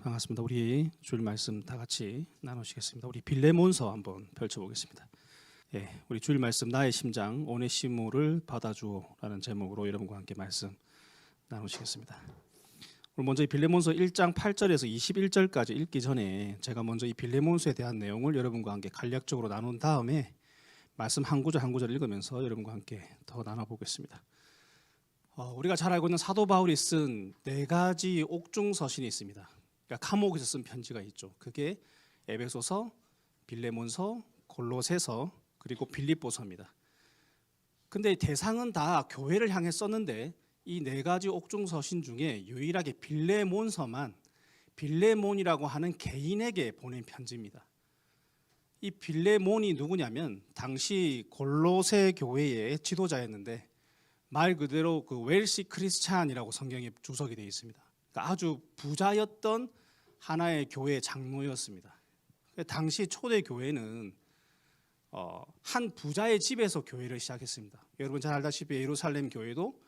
반갑습니다. 우리 주일 말씀 다 같이 나누시겠습니다. 우리 빌레몬서 한번 펼쳐보겠습니다. 우리 주일 말씀 나의 심장 오네시모를 받아주오라는 제목으로 여러분과 함께 말씀 나누시겠습니다. 오늘 먼저 이 빌레몬서 1장 8절에서 21절까지 읽기 전에 제가 먼저 이 빌레몬서에 대한 내용을 여러분과 함께 간략적으로 나눈 다음에 말씀 한 구절 한 구절 읽으면서 여러분과 함께 더 나눠보겠습니다. 우리가 잘 알고 있는 사도 바울이 쓴 4가지 옥중 서신이 있습니다. 그러니까 감옥에서 쓴 편지가 있죠. 그게 에베소서, 빌레몬서, 골로새서, 그리고 빌립보서입니다. 근데 대상은 다 교회를 향해 썼는데 이 4가지 옥중 서신 중에 유일하게 빌레몬서만 빌레몬이라고 하는 개인에게 보낸 편지입니다. 이 빌레몬이 누구냐면 당시 골로새 교회의 지도자였는데 말 그대로 그 웰시 크리스찬이라고 성경에 주석이 되어 있습니다. 그러니까 아주 부자였던 하나의 교회 장로였습니다. 당시 초대 교회는 한 부자의 집에서 교회를 시작했습니다. 여러분 잘 알다시피 예루살렘 교회도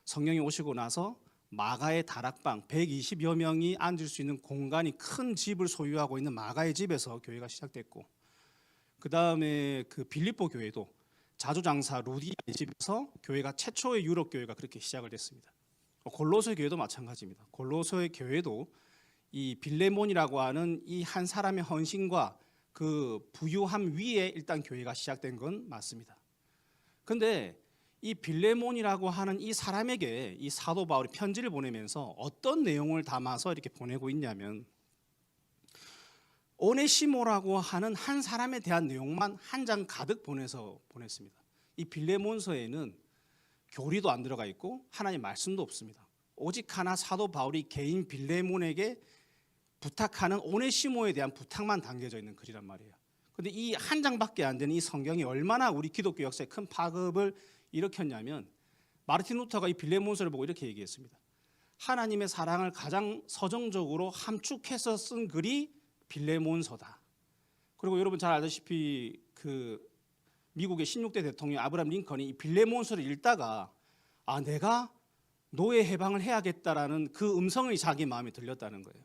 성령이 오시고 나서 마가의 다락방 120여 명이 앉을 수 있는 공간이 큰 집을 소유하고 있는 마가의 집에서 교회가 시작됐고, 그 다음에 그 빌립보 교회도 자주장사 루디의 집에서 교회가 최초의 유럽 교회가 그렇게 시작을 됐습니다. 골로새 교회도 마찬가지입니다. 골로새 교회도 이 빌레몬이라고 하는 이 한 사람의 헌신과 그 부유함 위에 일단 교회가 시작된 건 맞습니다. 근데 이 빌레몬이라고 하는 이 사람에게 이 사도 바울이 편지를 보내면서 어떤 내용을 담아서 이렇게 보내고 있냐면, 오네시모라고 하는 한 사람에 대한 내용만 한 장 가득 보냈습니다. 이 빌레몬서에는 교리도 안 들어가 있고 하나님의 말씀도 없습니다. 오직 하나 사도 바울이 개인 빌레몬에게 부탁하는 오네시모에 대한 부탁만 담겨져 있는 글이란 말이에요. 그런데 이 한 장밖에 안 되는 이 성경이 얼마나 우리 기독교 역사에 큰 파급을 일으켰냐면, 마르틴 루터가 이 빌레몬서를 보고 이렇게 얘기했습니다. 하나님의 사랑을 가장 서정적으로 함축해서 쓴 글이 빌레몬서다. 그리고 여러분 잘 알다시피 그 미국의 16대 대통령 아브라함 링컨이 이 빌레몬서를 읽다가 내가 노예 해방을 해야겠다라는 그 음성이 자기 마음에 들렸다는 거예요.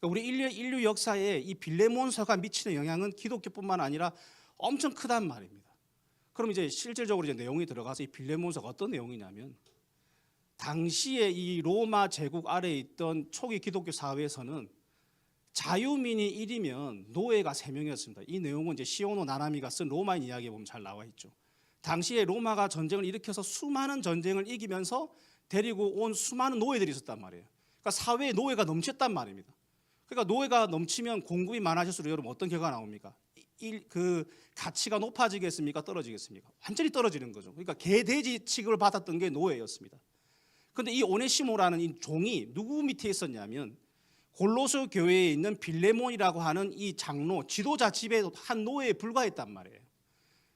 그러니까 우리 인류 역사에 이 빌레몬서가 미치는 영향은 기독교뿐만 아니라 엄청 크단 말입니다. 그럼 이제 실질적으로 이제 내용이 들어가서 이 빌레몬서가 어떤 내용이냐면, 당시에 이 로마 제국 아래에 있던 초기 기독교 사회에서는 자유민이 1이면 노예가 3명이었습니다. 이 내용은 이제 시오노 나나미가 쓴 로마인 이야기에 보면 잘 나와 있죠. 당시에 로마가 전쟁을 일으켜서 수많은 전쟁을 이기면서 데리고 온 수많은 노예들이 있었단 말이에요. 그러니까 사회에 노예가 넘쳤단 말입니다. 그러니까 노예가 넘치면 공급이 많아질수록 여러분 어떤 결과가 나옵니까? 그 가치가 높아지겠습니까? 떨어지겠습니까? 완전히 떨어지는 거죠. 그러니까 개돼지 취급을 받았던 게 노예였습니다. 그런데 이 오네시모라는 이 종이 누구 밑에 있었냐면 골로새 교회에 있는 빌레몬이라고 하는 이 장로 지도자 집의 한 노예에 불과했단 말이에요.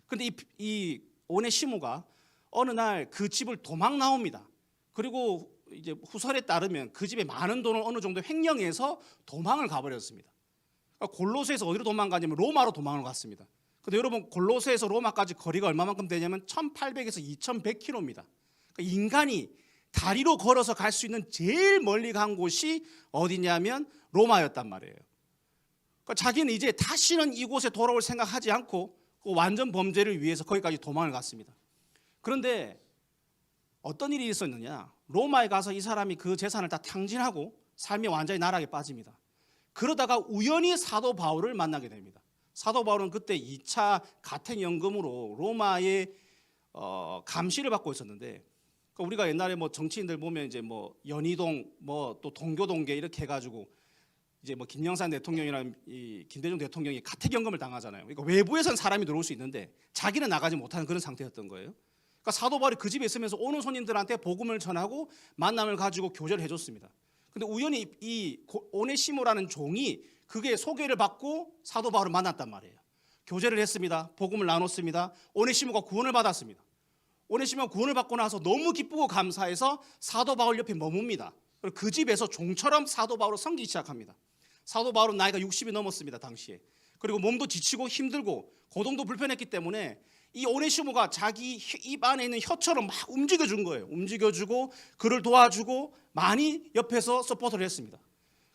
그런데 이 오네시모가 어느 날 그 집을 도망 나옵니다. 그리고 이제 후설에 따르면 그 집에 많은 돈을 어느 정도 횡령해서 도망을 가버렸습니다. 그러니까 골로새에서 어디로 도망가냐면 로마로 도망을 갔습니다. 근데 여러분 골로새에서 로마까지 거리가 얼마만큼 되냐면 1800에서 2100km입니다. 그러니까 인간이 다리로 걸어서 갈 수 있는 제일 멀리 간 곳이 어디냐면 로마였단 말이에요. 그러니까 자기는 이제 다시는 이곳에 돌아올 생각하지 않고 그 완전 범죄를 위해서 거기까지 도망을 갔습니다. 그런데 어떤 일이 있었느냐? 로마에 가서 이 사람이 그 재산을 다 탕진하고 삶이 완전히 나락에 빠집니다. 그러다가 우연히 사도 바울을 만나게 됩니다. 사도 바울은 그때 2차 가택연금으로 로마의 감시를 받고 있었는데, 우리가 옛날에 뭐 정치인들 보면 이제 뭐 연희동 뭐 또 동교동계 이렇게 해가지고 이제 뭐 김영삼 대통령이랑 이 김대중 대통령이 가택연금을 당하잖아요. 그러니까 외부에선 사람이 들어올 수 있는데 자기는 나가지 못하는 그런 상태였던 거예요. 그러니까 사도 바울이 그 집에 있으면서 오는 손님들한테 복음을 전하고 만남을 가지고 교제를 해줬습니다. 근데 우연히 이 오네시모라는 종이 그게 소개를 받고 사도 바울을 만났단 말이에요. 교제를 했습니다. 복음을 나눴습니다. 오네시모가 구원을 받았습니다. 오네시모가 구원을 받고 나서 너무 기쁘고 감사해서 사도 바울 옆에 머뭅니다. 그리고 그 집에서 종처럼 사도 바울을 섬기기 시작합니다. 사도 바울은 나이가 60이 넘었습니다. 당시에. 그리고 몸도 지치고 힘들고 고동도 불편했기 때문에 이 오네시모가 자기 입 안에 있는 혀처럼 막 움직여준 거예요. 움직여주고 그를 도와주고 많이 옆에서 서포트를 했습니다.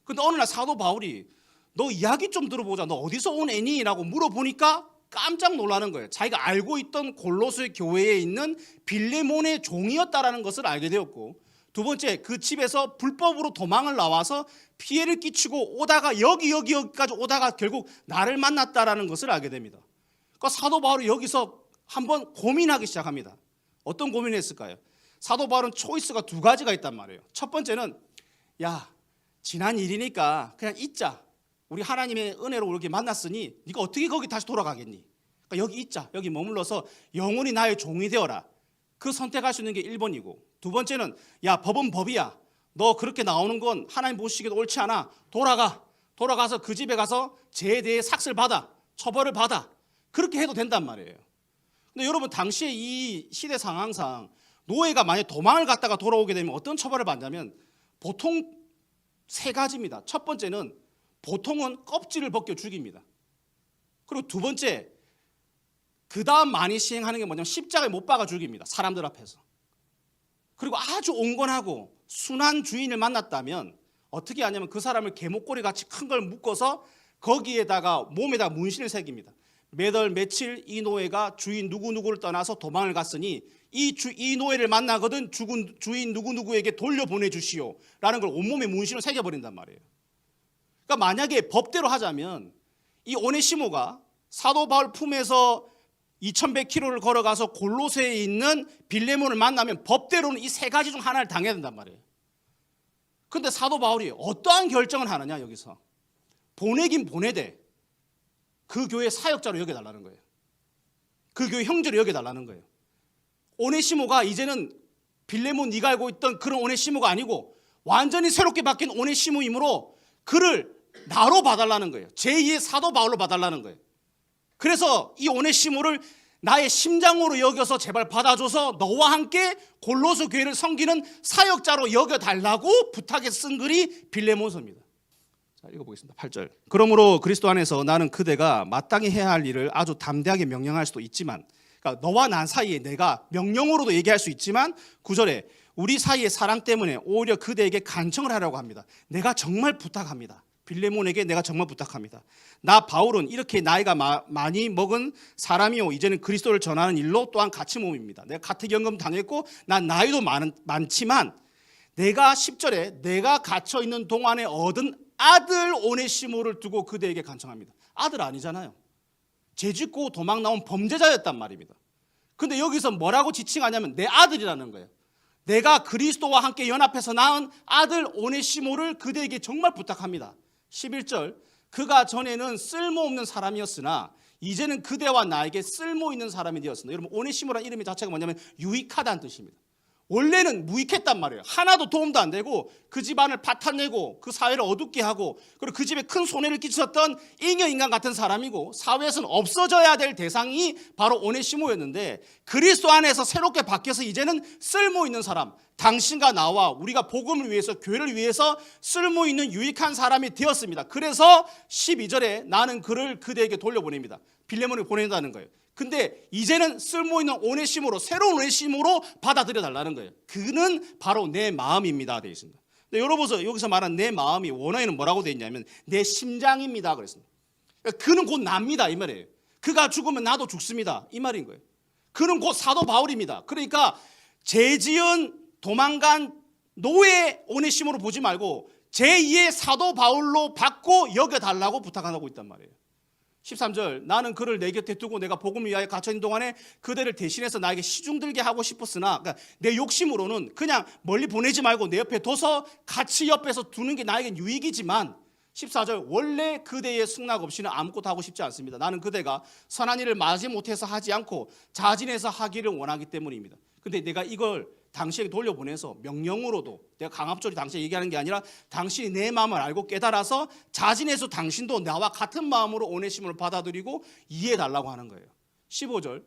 근데 어느 날 사도 바울이 너 이야기 좀 들어보자. 너 어디서 온 애니? 라고 물어보니까 깜짝 놀라는 거예요. 자기가 알고 있던 골로새 교회에 있는 빌레몬의 종이었다라는 것을 알게 되었고, 두 번째, 그 집에서 불법으로 도망을 나와서 피해를 끼치고 오다가 여기까지 오다가 결국 나를 만났다라는 것을 알게 됩니다. 그러니까 사도 바울이 여기서 한번 고민하기 시작합니다. 어떤 고민을 했을까요? 사도 바울은 초이스가 두 가지가 있단 말이에요. 첫 번째는 야, 지난 일이니까 그냥 잊자. 우리 하나님의 은혜로 이렇게 만났으니 네가 어떻게 거기 다시 돌아가겠니? 그러니까 여기 있자. 여기 머물러서 영원히 나의 종이 되어라. 그 선택할 수 있는 게 1번이고, 두 번째는 야, 법은 법이야. 너 그렇게 나오는 건 하나님 보시기에도 옳지 않아. 돌아가서 그 집에 가서 죄에 대해 삭슬 받아. 처벌을 받아. 그렇게 해도 된단 말이에요. 근데 여러분, 당시에 이 시대 상황상 노예가 만약 도망을 갔다가 돌아오게 되면 어떤 처벌을 받냐면 보통 세 가지입니다. 첫 번째는 보통은 껍질을 벗겨 죽입니다. 그리고 두 번째, 그 다음 많이 시행하는 게 뭐냐면 십자가에 못 박아 죽입니다. 사람들 앞에서. 그리고 아주 온건하고 순한 주인을 만났다면 어떻게 하냐면 그 사람을 개목걸이 같이 큰 걸 묶어서 거기에다가 몸에다가 문신을 새깁니다. 몇 월 며칠 이 노예가 주인 누구누구를 떠나서 도망을 갔으니 이 노예를 만나거든 죽은 주인 누구누구에게 돌려보내주시오 라는 걸 온몸에 문신을 새겨버린단 말이에요. 그러니까 만약에 법대로 하자면 이 오네시모가 사도 바울 품에서 2100km를 걸어가서 골로새에 있는 빌레몬을 만나면 법대로는 이 세 가지 중 하나를 당해야 된단 말이에요. 그런데 사도 바울이 어떠한 결정을 하느냐, 여기서 보내긴 보내되 그 교회 사역자로 여겨달라는 거예요. 그 교회 형제로 여겨달라는 거예요. 오네시모가 이제는 빌레몬 네가 알고 있던 그런 오네시모가 아니고 완전히 새롭게 바뀐 오네시모이므로 그를 나로 봐달라는 거예요. 제2의 사도 바울로 봐달라는 거예요. 그래서 이 오네시모를 나의 심장으로 여겨서 제발 받아줘서 너와 함께 골로새 교회를 섬기는 사역자로 여겨달라고 부탁해서 쓴 글이 빌레몬서입니다. 자, 읽어보겠습니다. 8절. 그러므로 그리스도 안에서 나는 그대가 마땅히 해야 할 일을 아주 담대하게 명령할 수도 있지만, 그러니까 너와 난 사이에 내가 명령으로도 얘기할 수 있지만 9절에 우리 사이의 사랑 때문에 오히려 그대에게 간청을 하려고 합니다. 내가 정말 부탁합니다. 빌레몬에게 내가 정말 부탁합니다. 나 바울은 이렇게 나이가 많이 먹은 사람이요 이제는 그리스도를 전하는 일로 또한 같이 몸입니다. 내가 가택연금 당했고 난 나이도 많지만 내가 10절에 내가 갇혀 있는 동안에 얻은 아들 오네시모를 두고 그대에게 간청합니다. 아들 아니잖아요. 죄짓고 도망 나온 범죄자였단 말입니다. 근데 여기서 뭐라고 지칭하냐면 내 아들이라는 거예요. 내가 그리스도와 함께 연합해서 낳은 아들 오네시모를 그대에게 정말 부탁합니다. 11절. 그가 전에는 쓸모없는 사람이었으나 이제는 그대와 나에게 쓸모있는 사람이 되었습니다. 여러분, 오네시모라는 이름의 자체가 뭐냐면 유익하다는 뜻입니다. 원래는 무익했단 말이에요. 하나도 도움도 안 되고 그 집안을 파탄내고 그 사회를 어둡게 하고 그리고 그 집에 큰 손해를 끼쳤던 잉여인간 같은 사람이고 사회에서는 없어져야 될 대상이 바로 오네시모였는데 그리스도 안에서 새롭게 바뀌어서 이제는 쓸모있는 사람, 당신과 나와 우리가 복음을 위해서 교회를 위해서 쓸모있는 유익한 사람이 되었습니다. 그래서 12절에 나는 그를 그대에게 돌려보냅니다. 빌레몬을 보낸다는 거예요. 근데 이제는 쓸모있는 오네시모로 새로운 오네시모로 받아들여 달라는 거예요. 그는 바로 내 마음입니다 되어 있습니다. 근데 여기서 말한 내 마음이 원어에는 뭐라고 되어 있냐면 내 심장입니다 그랬습니다. 그는 곧 납니다 이 말이에요. 그가 죽으면 나도 죽습니다 이 말인 거예요. 그는 곧 사도 바울입니다. 그러니까 죄지은 도망간 노예 오네시모로 보지 말고 제2의 사도 바울로 받고 여겨달라고 부탁하고 있단 말이에요. 13절. 나는 그를 내 곁에 두고 내가 복음을 위하여 갇혀있는 동안에 그대를 대신해서 나에게 시중들게 하고 싶었으나, 그러니까 내 욕심으로는 그냥 멀리 보내지 말고 내 옆에 둬서 같이 옆에서 두는 게 나에겐 유익이지만 14절. 원래 그대의 승낙 없이는 아무것도 하고 싶지 않습니다. 나는 그대가 선한 일을 마지 못해서 하지 않고 자진해서 하기를 원하기 때문입니다. 근데 내가 이걸 당신에게 돌려보내서 명령으로도 내가 강압적으로 당신에게 얘기하는 게 아니라 당신이 내 마음을 알고 깨달아서 자진해서 당신도 나와 같은 마음으로 오네시모를 받아들이고 이해해달라고 하는 거예요. 15절.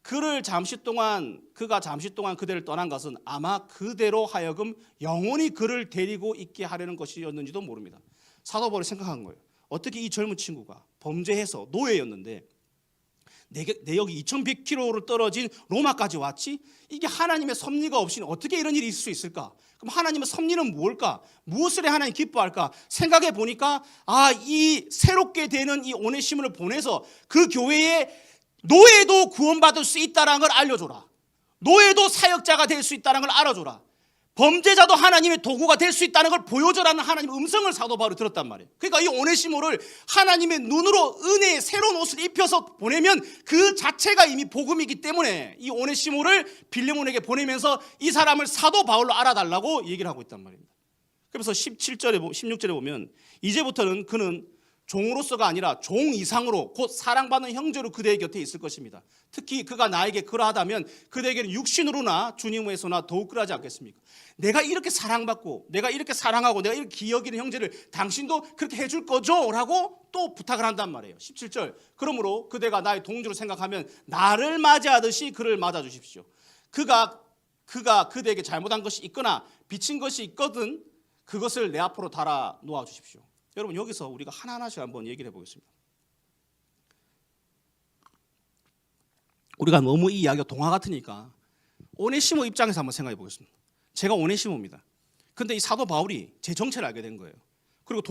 그가 잠시 동안 그대를 떠난 것은 아마 그대로 하여금 영원히 그를 데리고 있게 하려는 것이었는지도 모릅니다. 사도 바울이 생각한 거예요. 어떻게 이 젊은 친구가 범죄해서 노예였는데 내역이 2100km로 떨어진 로마까지 왔지? 이게 하나님의 섭리가 없이는 어떻게 이런 일이 있을 수 있을까? 그럼 하나님의 섭리는 무엇일까? 무엇을 해 하나님 기뻐할까? 생각해 보니까 이 새롭게 되는 이 오네시모를 보내서 그 교회에 노예도 구원받을 수 있다는 걸 알려줘라. 노예도 사역자가 될 수 있다는 걸 알아줘라. 범죄자도 하나님의 도구가 될 수 있다는 걸 보여줘라는 하나님의 음성을 사도 바울이 들었단 말이에요. 그러니까 이 오네시모를 하나님의 눈으로 은혜의 새로운 옷을 입혀서 보내면 그 자체가 이미 복음이기 때문에 이 오네시모를 빌레몬에게 보내면서 이 사람을 사도 바울로 알아달라고 얘기를 하고 있단 말입니다. 그래서 16절에 보면 이제부터는 그는 종으로서가 아니라 종 이상으로 곧 사랑받는 형제로 그대의 곁에 있을 것입니다. 특히 그가 나에게 그러하다면 그대에게는 육신으로나 주님에서나 더욱 그러하지 않겠습니까? 내가 이렇게 사랑받고 내가 이렇게 사랑하고 내가 이렇게 기여기는 형제를 당신도 그렇게 해줄 거죠? 라고 또 부탁을 한단 말이에요. 17절 그러므로 그대가 나의 동주로 생각하면 나를 맞이하듯이 그를 맞아주십시오. 그가 그대에게 잘못한 것이 있거나 비친 것이 있거든 그것을 내 앞으로 달아 놓아주십시오. 여러분 여기서 우리가 하나하나씩 한번 얘기를 해보겠습니다. 우리가 너무 이 이야기가 동화 같으니까 오네시모 입장에서 한번 생각해 보겠습니다. 제가 오네시모입니다. 근데 이 사도 바울이 제 정체를 알게 된 거예요. 그리고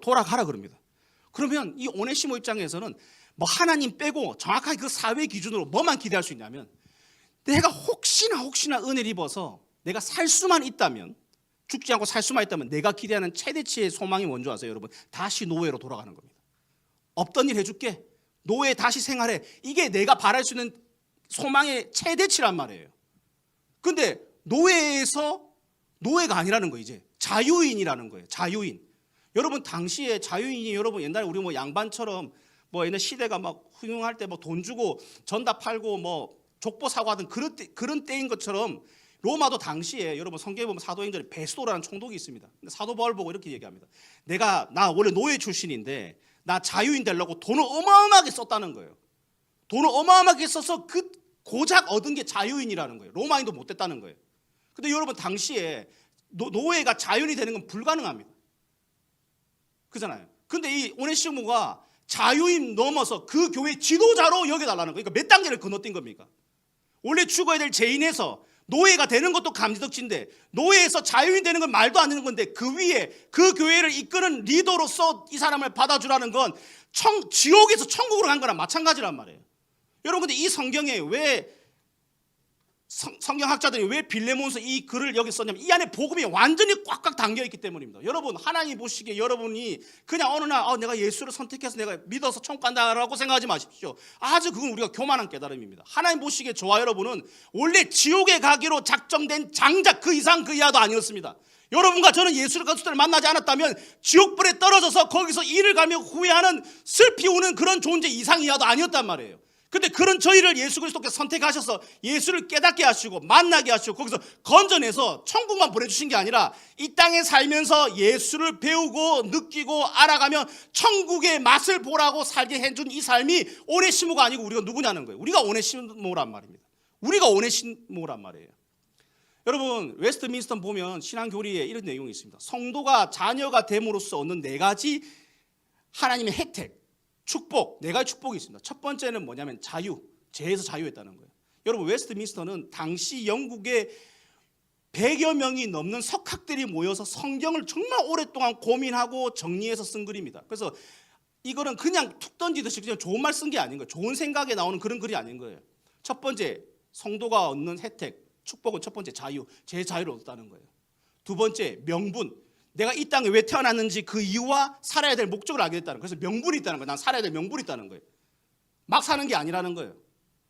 돌아가라 그럽니다. 그러면 이 오네시모 입장에서는 뭐 하나님 빼고 정확하게 그 사회 기준으로 뭐만 기대할 수 있냐면 내가 혹시나 은혜를 입어서 내가 살 수만 있다면 죽지 않고 살 수만 있다면 내가 기대하는 최대치의 소망이 뭔지 아세요 여러분? 다시 노예로 돌아가는 겁니다. 없던 일 해줄게. 노예 다시 생활해. 이게 내가 바랄 수 있는 소망의 최대치란 말이에요. 근데 노예에서 노예가 아니라는 거예요. 이제 자유인이라는 거예요. 자유인. 여러분 당시에 자유인이 여러분 옛날에 우리 뭐 양반처럼 뭐 옛날 시대가 막 훌륭할 때 뭐 돈 주고 전다 팔고 뭐 족보 사고 하던 그런 때인 것처럼 로마도 당시에 여러분 성경에 보면 사도행전에 베스도라는 총독이 있습니다. 근데 사도 바울 보고 이렇게 얘기합니다. 나 원래 노예 출신인데 나 자유인 되려고 돈을 어마어마하게 썼다는 거예요. 돈을 어마어마하게 써서 그 고작 얻은 게 자유인이라는 거예요. 로마인도 못 됐다는 거예요. 근데 여러분 당시에 노예가 자유인이 되는 건 불가능합니다. 그잖아요. 근데 이 오네시모가 자유인 넘어서 그 교회 지도자로 여겨달라는 거예요. 그러니까 몇 단계를 건너뛴 겁니까? 원래 죽어야 될 죄인에서 노예가 되는 것도 감지덕지인데 노예에서 자유인 되는 건 말도 안 되는 건데 그 위에 그 교회를 이끄는 리더로서 이 사람을 받아주라는 건 지옥에서 천국으로 간 거랑 마찬가지란 말이에요. 여러분 근데 이 성경에 왜 성경학자들이 왜 빌레몬서 이 글을 여기 썼냐면 이 안에 복음이 완전히 꽉꽉 담겨있기 때문입니다. 여러분 하나님 보시기에 여러분이 그냥 어느 날 내가 예수를 선택해서 내가 믿어서 천국 간다라고 생각하지 마십시오. 아주 그건 우리가 교만한 깨달음입니다. 하나님 보시기에 저와 여러분은 원래 지옥에 가기로 작정된 장작 그 이상 그 이하도 아니었습니다. 여러분과 저는 예수를 그리스도를 만나지 않았다면 지옥불에 떨어져서 거기서 이를 가며 후회하는 슬피 우는 그런 존재 이상 이하도 아니었단 말이에요. 근데 그런 저희를 예수 그리스도께서 선택하셔서 예수를 깨닫게 하시고 만나게 하시고 거기서 건져내서 천국만 보내주신 게 아니라 이 땅에 살면서 예수를 배우고 느끼고 알아가며 천국의 맛을 보라고 살게 해준 이 삶이 오네시모가 아니고 우리가 누구냐는 거예요. 우리가 오네시모란 말입니다. 우리가 오네시모란 말이에요. 여러분 웨스트민스터 보면 신앙교리에 이런 내용이 있습니다. 성도가 자녀가 됨으로써 얻는 4가지 하나님의 혜택 축복, 4가지 축복이 있습니다. 첫 번째는 뭐냐면 자유, 죄에서 자유했다는 거예요. 여러분 웨스트민스터는 당시 영국에 100여 명이 넘는 석학들이 모여서 성경을 정말 오랫동안 고민하고 정리해서 쓴 글입니다. 그래서 이거는 그냥 툭 던지듯이 그냥 좋은 말 쓴 게 아닌 거예요. 좋은 생각에 나오는 그런 글이 아닌 거예요. 첫 번째 성도가 얻는 혜택, 축복은 첫 번째 자유, 제 자유를 얻었다는 거예요. 두 번째 명분, 내가 이 땅에 왜 태어났는지 그 이유와 살아야 될 목적을 알게 됐다는 거예요. 그래서 명분이 있다는 거예요. 난 살아야 될 명분이 있다는 거예요. 막 사는 게 아니라는 거예요.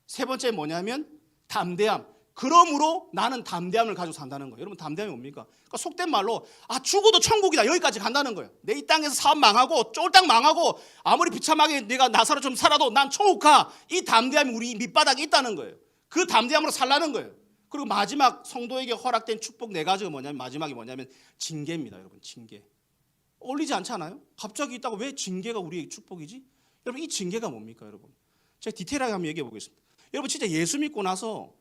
세 번째 뭐냐면 담대함. 그러므로 나는 담대함을 가지고 산다는 거예요. 여러분 담대함이 뭡니까? 그러니까 속된 말로 죽어도 천국이다 여기까지 간다는 거예요. 내 이 땅에서 사업 망하고 쫄딱 망하고 아무리 비참하게 내가 나사로 좀 살아도 난 천국 가. 이 담대함이 우리 밑바닥에 있다는 거예요. 그 담대함으로 살라는 거예요. 그리고 마지막 성도에게 허락된 축복 4가지가 뭐냐면 마지막이 뭐냐면 징계입니다. 여러분 징계. 어울리지 않잖아요? 갑자기 있다고 왜 징계가 우리의 축복이지? 여러분 이 징계가 뭡니까 여러분? 제가 디테일하게 한번 얘기해 보겠습니다. 여러분 진짜 예수 믿고 나서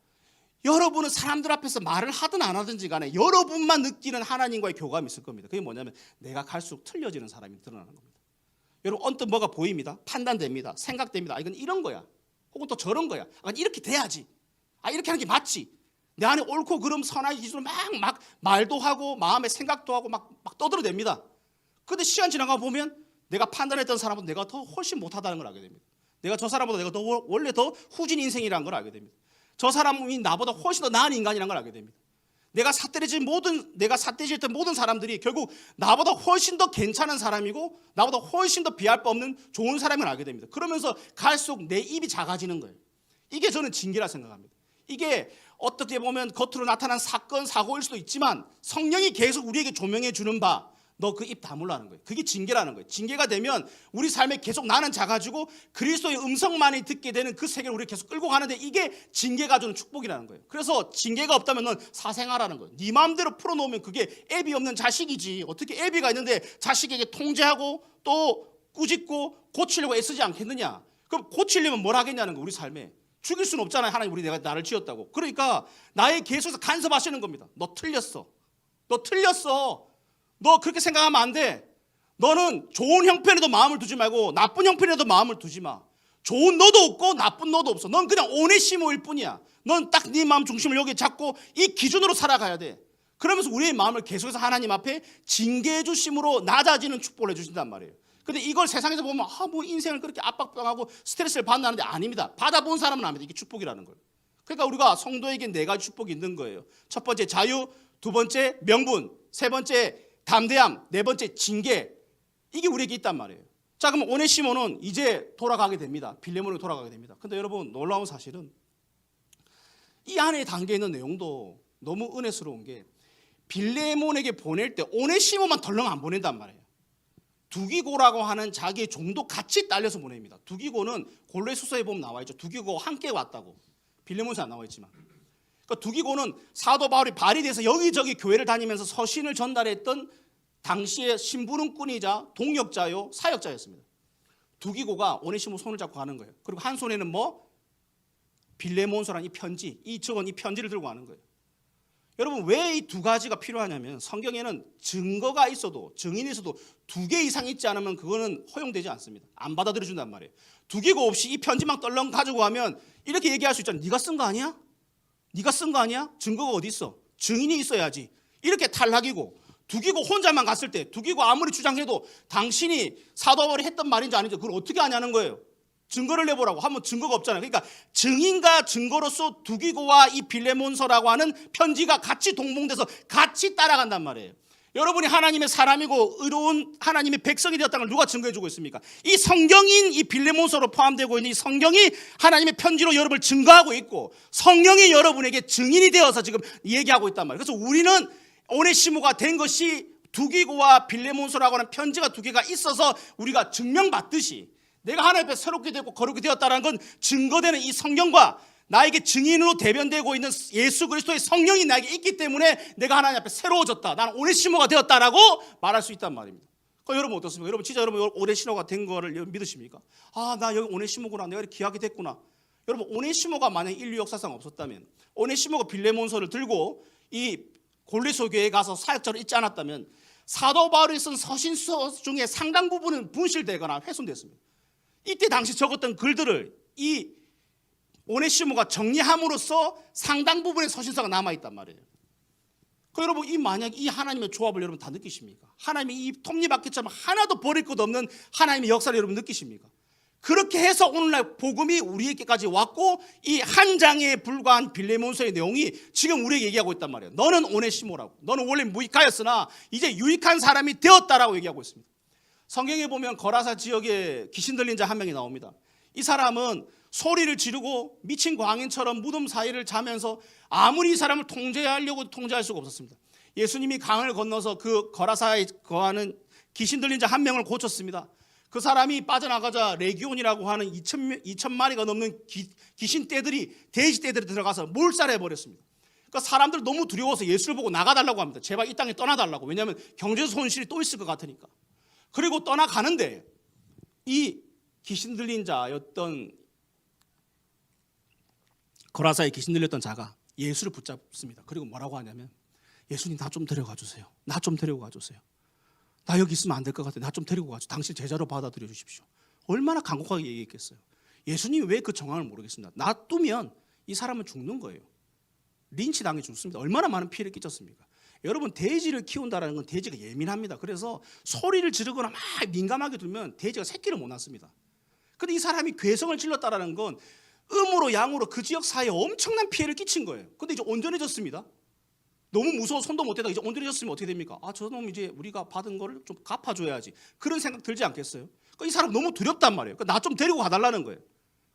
여러분은 사람들 앞에서 말을 하든 안 하든지 간에 여러분만 느끼는 하나님과의 교감이 있을 겁니다. 그게 뭐냐면 내가 갈수록 틀려지는 사람이 드러나는 겁니다. 여러분 언뜻 뭐가 보입니다. 판단됩니다. 생각됩니다. 이건 이런 거야. 혹은 또 저런 거야. 이렇게 돼야지. 이렇게 하는 게 맞지. 내 안에 옳고 그름 선악의 기준으로 막 말도 하고 마음의 생각도 하고 막 떠들어댑니다. 그런데 시간 지나가 보면 내가 판단했던 사람보다 내가 더 훨씬 못하다는 걸 알게 됩니다. 내가 저 사람보다 내가 원래 더 후진 인생이라는 걸 알게 됩니다. 저 사람이 나보다 훨씬 더 나은 인간이라는 걸 알게 됩니다. 내가 삿대질했던 모든 사람들이 결국 나보다 훨씬 더 괜찮은 사람이고 나보다 훨씬 더 비할 바 없는 좋은 사람을 알게 됩니다. 그러면서 갈수록 내 입이 작아지는 거예요. 이게 저는 징계라 생각합니다. 이게 어떻게 보면 겉으로 나타난 사건, 사고일 수도 있지만 성령이 계속 우리에게 조명해 주는 바, 너 그 입 다물라는 거예요. 그게 징계라는 거예요. 징계가 되면 우리 삶에 계속 나는 작아지고 그리스도의 음성만이 듣게 되는 그 세계를 우리 계속 끌고 가는데 이게 징계가 주는 축복이라는 거예요. 그래서 징계가 없다면 넌 사생하라는 거예요. 네 마음대로 풀어놓으면 그게 애비 없는 자식이지. 어떻게 애비가 있는데 자식에게 통제하고 또 꾸짖고 고치려고 애쓰지 않겠느냐. 그럼 고치려면 뭘 하겠냐는 거예요. 우리 삶에. 죽일 수는 없잖아요. 하나님 내가 나를 지었다고. 그러니까 나의 계속해서 간섭하시는 겁니다. 너 틀렸어. 너 틀렸어. 너 그렇게 생각하면 안 돼. 너는 좋은 형편에도 마음을 두지 말고 나쁜 형편에도 마음을 두지 마. 좋은 너도 없고 나쁜 너도 없어. 넌 그냥 오네시모일 뿐이야. 넌 딱 네 마음 중심을 여기 잡고 이 기준으로 살아가야 돼. 그러면서 우리의 마음을 계속해서 하나님 앞에 징계해 주심으로 낮아지는 축복을 해주신단 말이에요. 근데 이걸 세상에서 보면 뭐 인생을 그렇게 압박당하고 스트레스를 받는다는데 아닙니다. 받아본 사람은 압니다. 이게 축복이라는 걸. 그러니까 우리가 성도에게 4가지 축복이 있는 거예요. 첫 번째 자유, 두 번째 명분, 세 번째 담대함, 네 번째 징계. 이게 우리에게 있단 말이에요. 자, 그럼 오네시모는 이제 돌아가게 됩니다. 빌레몬에게 돌아가게 됩니다. 근데 여러분 놀라운 사실은 이 안에 담겨 있는 내용도 너무 은혜스러운 게 빌레몬에게 보낼 때 오네시모만 덜렁 안 보낸단 말이에요. 두기고라고 하는 자기의 종도 같이 딸려서 보냅니다. 두기고는 골로새서에 보면 나와 있죠. 두기고 함께 왔다고. 빌레몬에서 안 나와 있지만. 그러니까 두기고는 사도 바울이 발이 돼서 여기저기 교회를 다니면서 서신을 전달했던 당시의 심부름꾼이자 동역자요 사역자였습니다. 두기고가 오네시모 손을 잡고 가는 거예요. 그리고 한 손에는 빌레몬서라는 이 편지, 이 편지를 들고 가는 거예요. 여러분 왜 이 2가지가 필요하냐면 성경에는 증거가 있어도 증인이 있어도 2개 이상 있지 않으면 그거는 허용되지 않습니다. 안 받아들여 준단 말이에요. 두기고 없이 이 편지만 떨렁 가지고 가면 이렇게 얘기할 수 있잖아. 네가 쓴 거 아니야? 네가 쓴 거 아니야? 증거가 어디 있어? 증인이 있어야지. 이렇게 탈락이고 두기고 혼자만 갔을 때 두기고 아무리 주장해도 당신이 사도 바울이 했던 말인지 아닌지 그걸 어떻게 아냐는 거예요. 증거를 내보라고 하면 증거가 없잖아요. 그러니까 증인과 증거로서 두기고와 이 빌레몬서라고 하는 편지가 같이 동봉돼서 같이 따라간단 말이에요. 여러분이 하나님의 사람이고 의로운 하나님의 백성이 되었다는 걸 누가 증거해주고 있습니까? 이 성경인 이 빌레몬서로 포함되고 있는 이 성경이 하나님의 편지로 여러분을 증거하고 있고 성령이 여러분에게 증인이 되어서 지금 얘기하고 있단 말이에요. 그래서 우리는 오네시모가 된 것이 두기고와 빌레몬서라고 하는 편지가 2개가 있어서 우리가 증명받듯이 내가 하나님 앞에 새롭게 되고 거룩이 되었다는 건 증거되는 이 성경과 나에게 증인으로 대변되고 있는 예수 그리스도의 성령이 나에게 있기 때문에 내가 하나님 앞에 새로워졌다. 나는 오네시모가 되었다라고 말할 수 있단 말입니다. 그러니까 여러분 어떻습니까? 여러분 진짜 여러분 오네시모가 된 거를 믿으십니까? 나 여기 오네시모구나. 내가 이렇게 귀하게 됐구나. 여러분 오네시모가 만약 인류 역사상 없었다면 오네시모가 빌레몬서를 들고 이 골로새 교회에 가서 사역자로 있지 않았다면 사도 바울이 쓴 서신서 중에 상당 부분은 분실되거나 훼손됐습니다. 이때 당시 적었던 글들을 이 오네시모가 정리함으로써 상당 부분의 서신서가 남아있단 말이에요. 여러분 만약 이 하나님의 조합을 여러분 다 느끼십니까? 하나님이 이 톱니바퀴처럼 하나도 버릴 것 없는 하나님의 역사를 여러분 느끼십니까? 그렇게 해서 오늘날 복음이 우리에게까지 왔고 이 한 장에 불과한 빌레몬서의 내용이 지금 우리에게 얘기하고 있단 말이에요. 너는 오네시모라고. 너는 원래 무익하였으나 이제 유익한 사람이 되었다라고 얘기하고 있습니다. 성경에 보면 거라사 지역에 귀신 들린 자 한 명이 나옵니다. 이 사람은 소리를 지르고 미친 광인처럼 무덤 사이를 자면서 아무리 이 사람을 통제하려고 통제할 수가 없었습니다. 예수님이 강을 건너서 그 거라사에 거하는 귀신 들린 자 한 명을 고쳤습니다. 그 사람이 빠져나가자 레기온이라고 하는 2,000마리가 넘는 귀신 떼들이 돼지 떼들이 들어가서 몰살해버렸습니다. 그러니까 사람들 너무 두려워서 예수를 보고 나가달라고 합니다. 제발 이 땅에 떠나달라고. 왜냐하면 경제 손실이 또 있을 것 같으니까. 그리고 떠나가는데 이 귀신 들린 자였던 거라사에 귀신 들렸던 자가 예수를 붙잡습니다. 그리고 뭐라고 하냐면 예수님 나 좀 데려가 주세요. 나 좀 데리고 가주세요. 나 여기 있으면 안 될 것 같아요. 나 좀 데리고 가주세요. 당신 제자로 받아들여 주십시오. 얼마나 간곡하게 얘기했겠어요. 예수님이 왜 그 정황을 모르겠습니다. 놔두면 이 사람은 죽는 거예요. 린치 당해 죽습니다. 얼마나 많은 피해를 끼쳤습니까? 여러분, 돼지를 키운다는 건 돼지가 예민합니다. 그래서 소리를 지르거나 막 민감하게 두면 돼지가 새끼를 못 낳습니다. 근데 이 사람이 괴성을 질렀다는 건 음으로 양으로 그 지역 사회에 엄청난 피해를 끼친 거예요. 근데 이제 온전해졌습니다. 너무 무서워 손도 못 대다가 이제 온전해졌으면 어떻게 됩니까? 아, 저놈 이제 우리가 받은 거를 좀 갚아줘야지. 그런 생각 들지 않겠어요? 그러니까 이 사람 너무 두렵단 말이에요. 그러니까 나 좀 데리고 가달라는 거예요.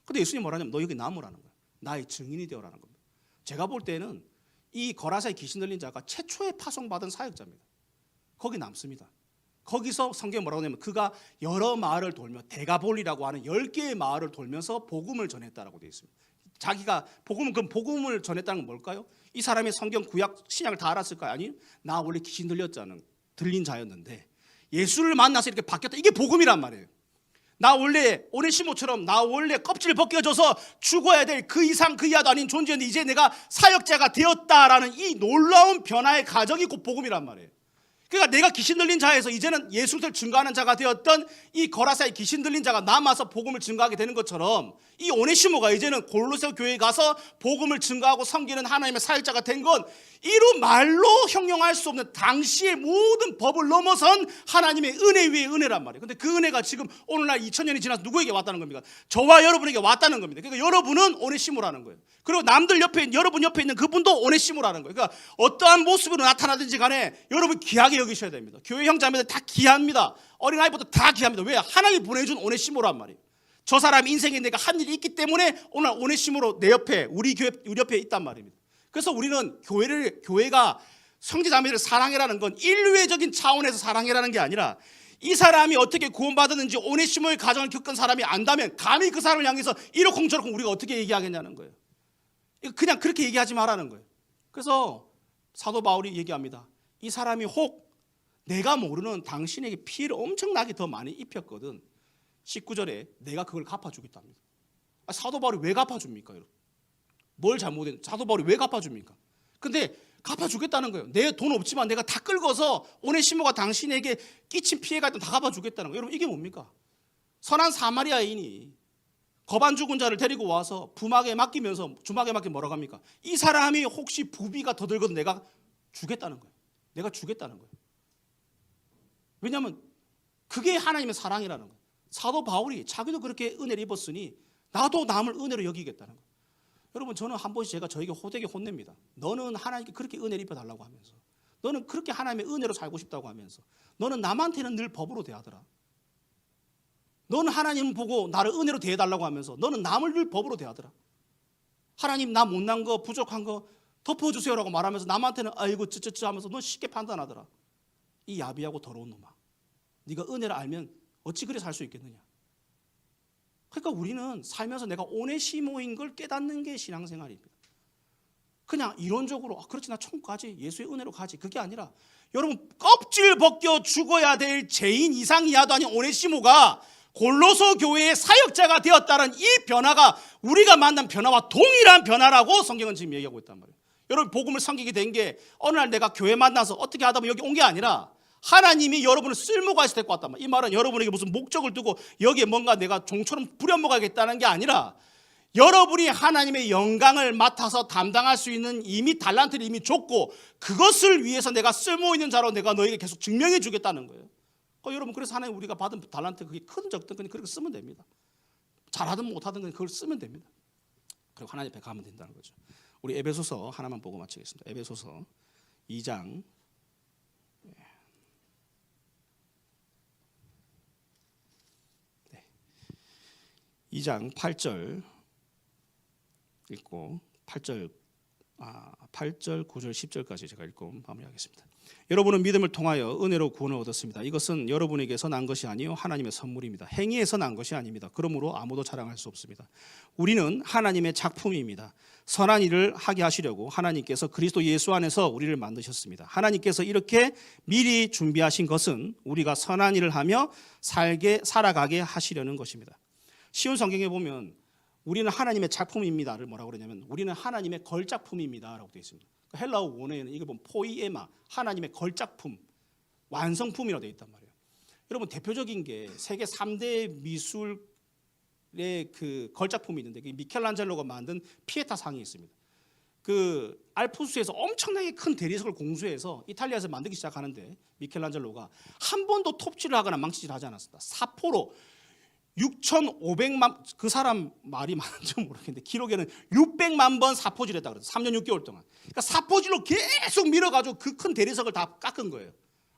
근데 예수님 뭐라냐면 너 여기 남으라는 거예요. 나의 증인이 되어라는 겁니다. 제가 볼 때는 이 거라사의 귀신 들린 자가 최초의 파송받은 사역자입니다. 거기 남습니다. 거기서 성경에 뭐라고 하냐면 그가 여러 마을을 돌며 데가볼리라고 하는 10개의 마을을 돌면서 복음을 전했다라고 되어 있습니다. 자기가 그럼 복음을 전했다는 건 뭘까요? 이 사람이 성경 구약 신약을 다 알았을까요? 아니, 나 원래 귀신 들린 자였는데 예수를 만나서 이렇게 바뀌었다. 이게 복음이란 말이에요. 나 원래 오네시모처럼 나 원래 껍질 벗겨져서 죽어야 될 그 이상 그 이하도 아닌 존재였는데 이제 내가 사역자가 되었다라는 이 놀라운 변화의 과정이 곧 복음이란 말이에요. 그러니까 내가 귀신 들린 자에서 이제는 예수를 증거하는 자가 되었던 이 거라사의 귀신 들린 자가 남아서 복음을 증거하게 되는 것처럼 이 오네시모가 이제는 골로새 교회에 가서 복음을 증거하고 섬기는 하나님의 사역자가 된 건 이루 말로 형용할 수 없는 당시의 모든 법을 넘어선 하나님의 은혜 위에 은혜란 말이에요. 근데 그 은혜가 지금 오늘날 2000년이 지나서 누구에게 왔다는 겁니까? 저와 여러분에게 왔다는 겁니다. 그러니까 여러분은 오네시모라는 거예요. 그리고 남들 옆에 여러분 옆에 있는 그분도 오네시모라는 거예요. 그러니까 어떠한 모습으로 나타나든지 간에 여러분 귀하게 여기셔야 됩니다. 교회 형제자매들 다 귀합니다. 어린아이부터 다 귀합니다. 왜? 하나님이 보내준 오네시모란 말이에요. 저 사람 인생에 내가 한 일이 있기 때문에 오늘 오네시모로 내 옆에 우리 옆에 있단 말입니다. 그래서 우리는 교회가 형제자매를 사랑해라는 건 인류애적인 차원에서 사랑해라는 게 아니라 이 사람이 어떻게 구원받았는지 오네시모의 가정을 겪은 사람이 안다면 감히 그 사람을 향해서 이러쿵저러쿵 우리가 어떻게 얘기하겠냐는 거예요. 그냥 그렇게 얘기하지 말라는 거예요. 그래서 사도 바울이 얘기합니다. 이 사람이 혹 내가 모르는 당신에게 피해를 엄청나게 더 많이 입혔거든 19절에 내가 그걸 갚아주겠답니다. 사도 바울이 왜 갚아줍니까? 여러분? 뭘 잘못했는지 사도 바울이 왜 갚아줍니까? 근데 갚아주겠다는 거예요. 내 돈 없지만 내가 다 끌고서 오네시모가 당신에게 끼친 피해가 다 갚아주겠다는 거예요. 여러분, 이게 뭡니까? 선한 사마리아인이 거반 죽은 자를 데리고 와서 주막에 맡기면서 뭐라고 합니까? 이 사람이 혹시 부비가 더 들거든 내가 주겠다는 거예요. 내가 주겠다는 거예요. 왜냐하면 그게 하나님의 사랑이라는 거예요. 사도 바울이 자기도 그렇게 은혜를 입었으니 나도 남을 은혜로 여기겠다는 거예요. 여러분, 저는 한 번씩 제가 저에게 호되게 혼냅니다. 너는 하나님께 그렇게 은혜를 입혀달라고 하면서 너는 그렇게 하나님의 은혜로 살고 싶다고 하면서 너는 남한테는 늘 법으로 대하더라. 너는 하나님 보고 나를 은혜로 대해달라고 하면서 너는 남을 늘 법으로 대하더라. 하나님 나 못난 거 부족한 거 덮어주세요라고 말하면서 남한테는 아이고 쯔쯔쯔 하면서 넌 쉽게 판단하더라. 이 야비하고 더러운 놈아, 네가 은혜를 알면 어찌 그래 살 수 있겠느냐. 그러니까 우리는 살면서 내가 오네시모인 걸 깨닫는 게 신앙생활입니다. 그냥 이론적으로 그렇지 나 천국 가지 예수의 은혜로 가지 그게 아니라 여러분 껍질 벗겨 죽어야 될 죄인 이상 이하도 아닌 오네시모가 골로새 교회의 사역자가 되었다는 이 변화가 우리가 만난 변화와 동일한 변화라고 성경은 지금 얘기하고 있단 말이에요. 여러분 복음을 섬기게 된 게 어느 날 내가 교회 만나서 어떻게 하다 보면 여기 온 게 아니라 하나님이 여러분을 쓸모가 있어 데리고 왔단 말이에요. 이 말은 여러분에게 무슨 목적을 두고 여기에 뭔가 내가 종처럼 부려먹어야겠다는 게 아니라 여러분이 하나님의 영광을 맡아서 담당할 수 있는 이미 달란트를 이미 줬고 그것을 위해서 내가 쓸모 있는 자로 내가 너에게 계속 증명해 주겠다는 거예요. 여러분 그래서 하나님 우리가 받은 달란트 그게 크든 적든 그냥 그렇게 쓰면 됩니다. 잘하든 못하든 그냥 그걸 쓰면 됩니다. 그리고 하나님 앞에 가면 된다는 거죠. 우리 에베소서 하나만 보고 마치겠습니다. 에베소서 2장 네. 2장 8절 읽고 8절 9절 10절까지 제가 읽고 마무리하겠습니다. 여러분은 믿음을 통하여 은혜로 구원을 얻었습니다. 이것은 여러분에게서 난 것이 아니요 하나님의 선물입니다. 행위에서 난 것이 아닙니다. 그러므로 아무도 자랑할 수 없습니다. 우리는 하나님의 작품입니다. 선한 일을 하게 하시려고 하나님께서 그리스도 예수 안에서 우리를 만드셨습니다. 하나님께서 이렇게 미리 준비하신 것은 우리가 선한 일을 하며 살아가게 하시려는 것입니다. 쉬운 성경에 보면 우리는 하나님의 작품입니다를 뭐라고 그러냐면 우리는 하나님의 걸작품입니다라고 되어 있습니다. 헬라어 원어에는 이걸 보면 포이에마, 하나님의 걸작품, 완성품이라고 되어 있단 말이에요. 여러분 대표적인 게 세계 3대 미술의 그 걸작품이 있는데 그 미켈란젤로가 만든 피에타 상이 있습니다. 그 알프스에서 엄청나게 큰 대리석을 공수해서 이탈리아에서 만들기 시작하는데 미켈란젤로가 한 번도 톱질을 하거나 망치질을 하지 않았습니다. 사포로 6,500만, 그 사람 말이 맞는지 모르겠는데 기록에는 600만 번 사포질했다 그랬어요. 3년 6개월 동안. 그러니까 사포질로 계속 밀어가지고 그 큰 대리석을 다 깎은 거예요.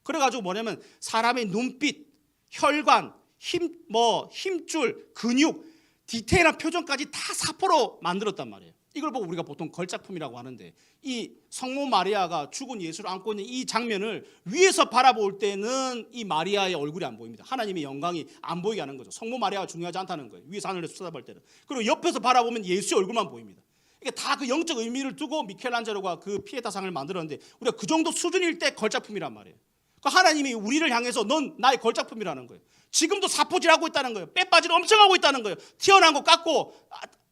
그래가지고 뭐냐면 사람의 눈빛, 혈관, 힘줄, 근육, 디테일한 표정까지 다 사포로 만들었단 말이에요. 이걸 보고 우리가 보통 걸작품이라고 하는데, 이 성모 마리아가 죽은 예수를 안고 있는 이 장면을 위에서 바라볼 때는 이 마리아의 얼굴이 안 보입니다. 하나님의 영광이 안 보이게 하는 거죠. 성모 마리아가 중요하지 않다는 거예요. 위에서 하늘에서 쳐다볼 때는. 그리고 옆에서 바라보면 예수의 얼굴만 보입니다. 이게 다 그 영적 의미를 두고 미켈란젤로가 그 피에타 상을 만들었는데, 우리가 그 정도 수준일 때 걸작품이란 말이에요. 그러니까 하나님이 우리를 향해서 넌 나의 걸작품이라는 거예요. 지금도 사포질하고 있다는 거예요. 빼빠질 엄청 하고 있다는 거예요. 튀어나온 거 깎고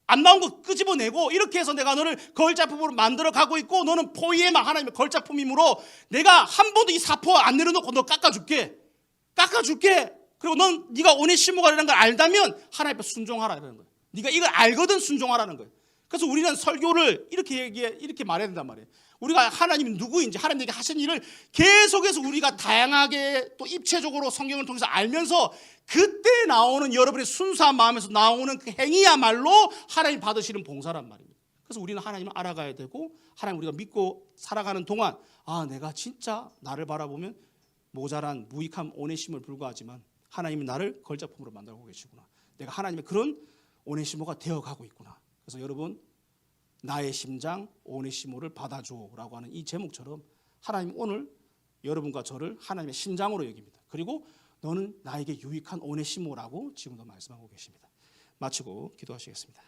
안 나온 거 끄집어내고, 이렇게 해서 내가 너를 걸작품으로 만들어 가고 있고, 너는 포이에마, 하나님의 걸작품이므로 내가 한 번도 이 사포 안 내려놓고 너 깎아줄게. 그리고 넌 네가 오네시모가라는 걸 알다면 하나님 앞에 순종하라는 거예요. 네가 이걸 알거든 순종하라는 거예요. 그래서 우리는 설교를 이렇게 말해야 된단 말이에요. 우리가 하나님이 누구인지, 하나님에게 하신 일을 계속해서 우리가 다양하게 또 입체적으로 성경을 통해서 알면서, 그때 나오는 여러분의 순수한 마음에서 나오는 그 행위야말로 하나님 받으시는 봉사란 말입니다. 그래서 우리는 하나님을 알아가야 되고, 하나님 우리가 믿고 살아가는 동안, 아, 내가 진짜 나를 바라보면 모자란 무익한 오네시모에 불과하지만 하나님이 나를 걸작품으로 만들고 계시구나. 내가 하나님의 그런 오네시모가 되어가고 있구나. 그래서 여러분, 나의 심장 오네시모를 받아줘라고 하는 이 제목처럼 하나님 오늘 여러분과 저를 하나님의 심장으로 여깁니다. 그리고 너는 나에게 유익한 오네시모라고 지금도 말씀하고 계십니다. 마치고 기도하시겠습니다.